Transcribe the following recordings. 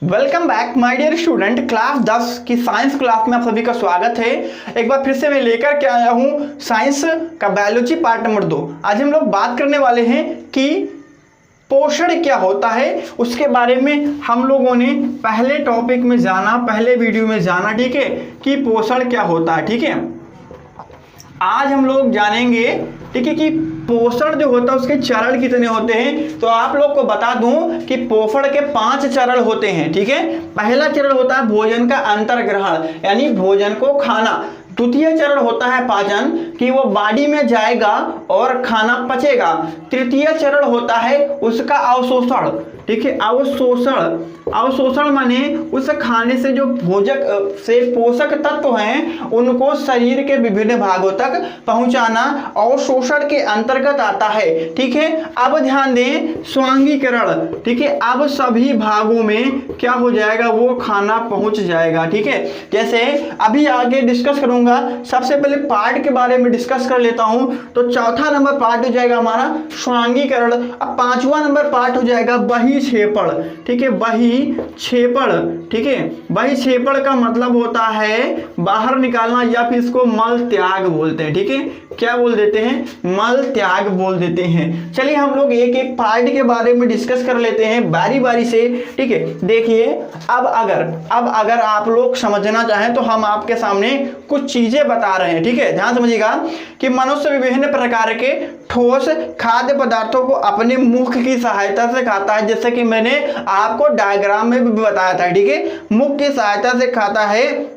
Welcome back my dear student. Class 10 की science class में आप सभी का स्वागत है। एक बार फिर से मैं लेकर के आया हूँ साइंस का बायोलॉजी पार्ट नंबर 2। आज हम लोग बात करने वाले हैं कि पोषण क्या होता है, उसके बारे में हम लोगों ने पहले टॉपिक में जाना, पहले वीडियो में जाना, ठीक है, कि पोषण क्या होता है। ठीक है, आज हम लोग जानेंगे, ठीक है, कि पोषण जो होता है उसके चरण कितने होते हैं। तो आप लोग को बता दूं कि पोषण के 5 चरण होते हैं। ठीक है, पहला चरण होता है भोजन का अंतर्ग्रहण, यानी भोजन को खाना। द्वितीय चरण होता है पाचन, कि वो बॉडी में जाएगा और खाना पचेगा। तृतीय चरण होता है उसका अवशोषण। ठीक है, अवशोषण माने उस खाने से जो भोजक से पोषक तत्व हैं उनको शरीर के विभिन्न भागों तक पहुंचाना अवशोषण के अंतर्गत आता है। ठीक है, अब ध्यान दें स्वांगीकरण। ठीक है, अब सभी भागों में क्या हो जाएगा, वो खाना पहुंच जाएगा। ठीक है, जैसे अभी आगे डिस्कस करूंगा। सबसे पहले पार्ट के बारे में डिस्कस कर लेता हूं। तो चौथा नंबर पार्ट हो जाएगा हमारा स्वांगीकरण। अब 5वां नंबर पार्ट हो जाएगा बहिक्षेपण। ठीक है, बहिक्षेपण। ठीक है, बहिक्षेपण का मतलब होता है बाहर निकालना, या फिर इसको मल त्याग बोलते हैं। ठीक है, क्या बोल देते हैं, मल त्याग बोल देते हैं। चलिए हम लोग एक एक पार्ट के बारे में डिस्कस कर लेते हैं बारी बारी से। ठीक है, देखिए अब अगर आप लोग समझना चाहें तो हम आपके सामने कुछ चीजें बता रहे हैं। ठीक है, ध्यान समझिएगा कि मनुष्य विभिन्न प्रकार के ठोस खाद्य पदार्थों को अपने मुख की सहायता से खाता है, जैसे कि मैंने आपको डायग्राम में भी बताया था। ठीक है, मुख की सहायता से खाता है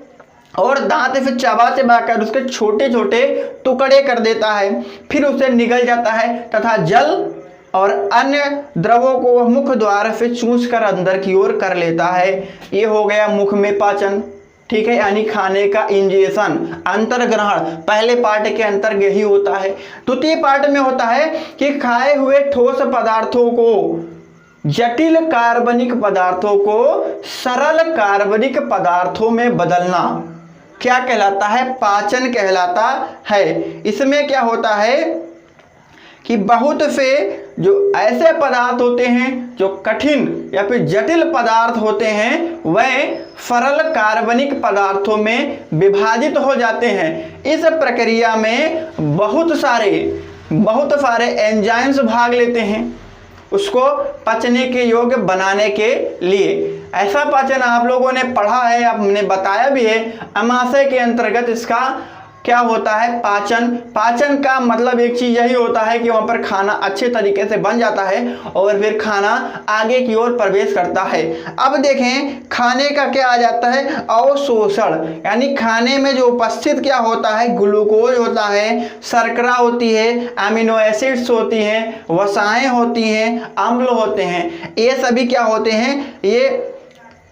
और दांत से चबा कर उसके छोटे छोटे टुकड़े कर देता है, फिर उसे निगल जाता है तथा जल और अन्य द्रवों को मुख द्वार से चूस कर अंदर की ओर कर लेता है। ये हो गया मुख में पाचन। ठीक है, यानी खाने का इंजेक्शन, अंतर्ग्रहण पहले पार्ट के अंतर्गत ही होता है। द्वितीय पार्ट में होता है कि खाए हुए ठोस पदार्थों को, जटिल कार्बनिक पदार्थों को सरल कार्बनिक पदार्थों में बदलना क्या कहलाता है, पाचन कहलाता है। इसमें क्या होता है कि बहुत से जो ऐसे पदार्थ होते हैं जो कठिन या फिर जटिल पदार्थ होते हैं वह सरल कार्बनिक पदार्थों में विभाजित हो जाते हैं। इस प्रक्रिया में बहुत सारे एंजाइम्स भाग लेते हैं उसको पचने के योग्य बनाने के लिए। ऐसा पाचन आप लोगों ने पढ़ा है, आपने बताया भी है। अमाशय के अंतर्गत इसका क्या होता है, पाचन का मतलब एक चीज यही होता है कि वहां पर खाना अच्छे तरीके से बन जाता है और फिर खाना आगे की ओर प्रवेश करता है। अब देखें खाने का क्या आ जाता है, अवशोषण, यानी खाने में जो उपस्थित क्या होता है, ग्लूकोज होता है, शर्करा होती है, अमीनो एसिड्स होती हैं, वसाएं होती हैं, अम्ल होते हैं। ये सभी क्या होते हैं, ये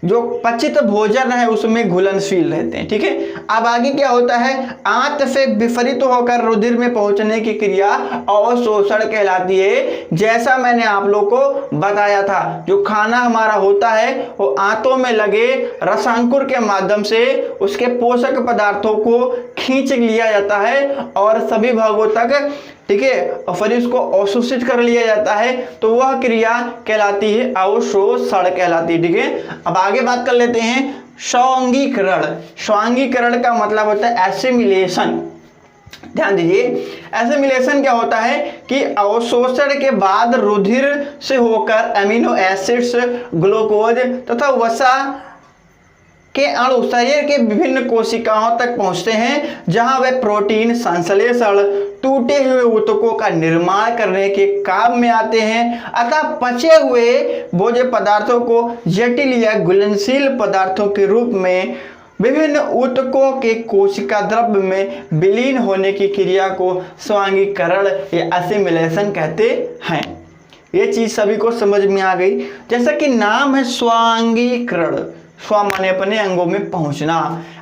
जो पचित भोजन है उसमें घुलनशील रहते हैं। ठीक है, अब आगे क्या होता है, आंत से विपरीत होकर रुधिर में पहुंचने की क्रिया अवशोषण कहलाती है। जैसा मैंने आप लोग को बताया था, जो खाना हमारा होता है वो आंतों में लगे रसांकुर के माध्यम से उसके पोषक पदार्थों को खींच लिया जाता है और सभी भागों तक, ठीक है, और फिर इसको अवशोषित कर लिया जाता है। तो वह क्रिया कहलाती है अवशोषण कहलाती है। ठीक है, अब आगे बात कर लेते हैं स्वांगीकरण। स्वांगीकरण का मतलब होता है एसिमिलेशन। ध्यान दीजिए, एसिमिलेशन क्या होता है कि अवशोषण के बाद रुधिर से होकर अमीनो एसिड्स, ग्लूकोज तथा वसा के अणु शरीर के विभिन्न कोशिकाओं तक पहुंचते हैं, जहां वे प्रोटीन संश्लेषण, टूटे हुए ऊतकों का निर्माण करने के काम में आते हैं। अतः पचे हुए भोज्य पदार्थों को जटिल या घुलनशील पदार्थों के रूप में विभिन्न ऊतकों के कोशिका द्रव्य में विलीन होने की क्रिया को स्वांगीकरण या असिमिलेशन कहते हैं। ये चीज सभी को समझ में आ गई। जैसा कि नाम है स्वांगीकरण, स्व माने अपने अंगों में पहुंचना,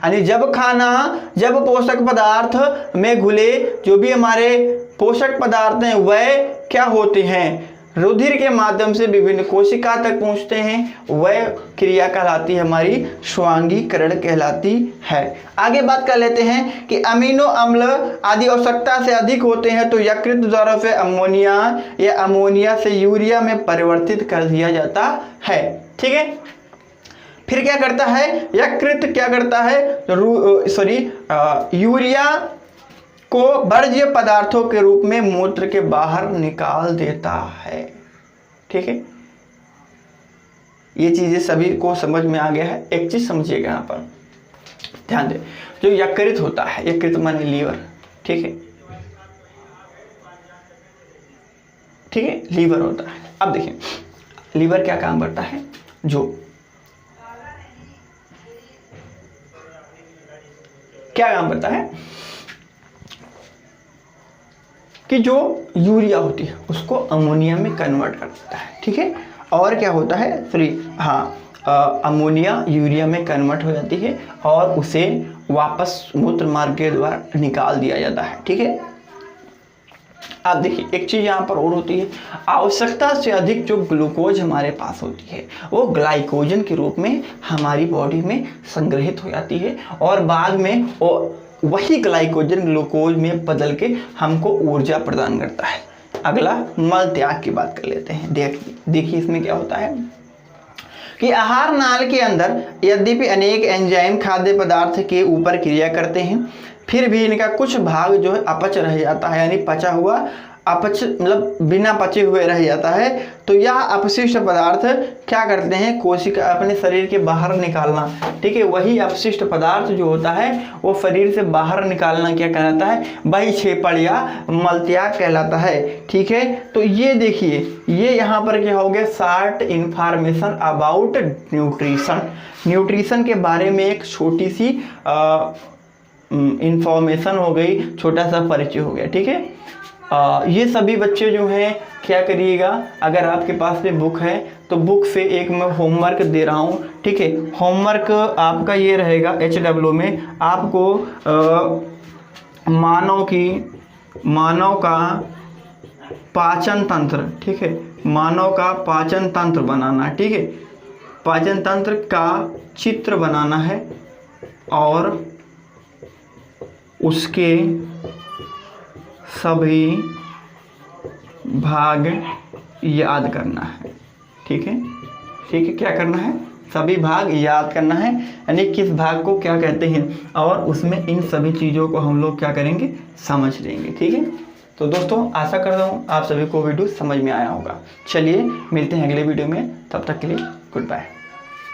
यानी जब पोषक पदार्थ में घुले जो भी हमारे पोषक पदार्थ हैं वह क्या होते हैं, रुधिर के माध्यम से विभिन्न कोशिका तक पहुंचते हैं, वह क्रिया कहलाती है हमारी स्वांगीकरण कहलाती है। आगे बात कर लेते हैं कि अमीनो अम्ल आदि आवश्यकता से अधिक होते हैं तो यकृत द्वारा से अमोनिया या अमोनिया से यूरिया में परिवर्तित कर दिया जाता है। ठीक है, फिर क्या करता है, यकृत क्या करता है, यूरिया को वर्ज्य पदार्थों के रूप में मूत्र के बाहर निकाल देता है। ठीक है, ये चीजें सभी को समझ में आ गया है। एक चीज समझिएगा यहाँ पर ध्यान दें, जो यकृत होता है, यकृत माने लीवर, ठीक है, ठीक है, लीवर होता है। अब देखिए लीवर क्या काम करता है, जो क्या काम करता है कि जो यूरिया होती है उसको अमोनिया में कन्वर्ट कर देता है। ठीक है, और क्या होता है, अमोनिया यूरिया में कन्वर्ट हो जाती है और उसे वापस मूत्र मार्ग के द्वारा निकाल दिया जाता है। ठीक है, अब देखिए एक चीज यहाँ पर और होती है, आवश्यकता से अधिक जो ग्लूकोज हमारे पास होती है वो ग्लाइकोजन के रूप में हमारी बॉडी में संग्रहित हो जाती है और बाद में वही ग्लाइकोजन ग्लूकोज में बदल के हमको ऊर्जा प्रदान करता है। अगला मल त्याग की बात कर लेते हैं। देखिए इसमें क्या होता है कि आहार नाल के अंदर यद्यपि अनेक एंजाइम खाद्य पदार्थ के ऊपर क्रिया करते हैं, फिर भी इनका कुछ भाग जो है अपच रह जाता है, यानी पचा हुआ अपच मतलब बिना पचे हुए रह जाता है। तो यह अपशिष्ट पदार्थ क्या करते हैं, कोशिका अपने शरीर के बाहर निकालना। ठीक है, वही अपशिष्ट पदार्थ जो होता है वो शरीर से बाहर निकालना क्या कहलाता है, बहिक्षेपण या मलत्याग कहलाता है। ठीक है, तो ये देखिए ये यहाँ पर क्या हो गया, short information about nutrition. Nutrition के बारे में एक छोटी सी इंफॉर्मेशन हो गई, छोटा सा परिचय हो गया। ठीक है, ये सभी बच्चे जो हैं क्या करिएगा, अगर आपके पास में बुक है तो बुक से एक मैं होमवर्क दे रहा हूँ। ठीक है, होमवर्क आपका ये रहेगा, HW में आपको मानव का पाचन तंत्र, ठीक है, मानव का पाचन तंत्र बनाना। ठीक है, पाचन तंत्र का चित्र बनाना है और उसके सभी भाग याद करना है। ठीक है, ठीक है, क्या करना है, सभी भाग याद करना है, यानी किस भाग को क्या कहते हैं, और उसमें इन सभी चीज़ों को हम लोग क्या करेंगे, समझ लेंगे। ठीक है, तो दोस्तों आशा करता हूँ आप सभी को वीडियो समझ में आया होगा। चलिए मिलते हैं अगले वीडियो में, तब तक के लिए गुड बाय।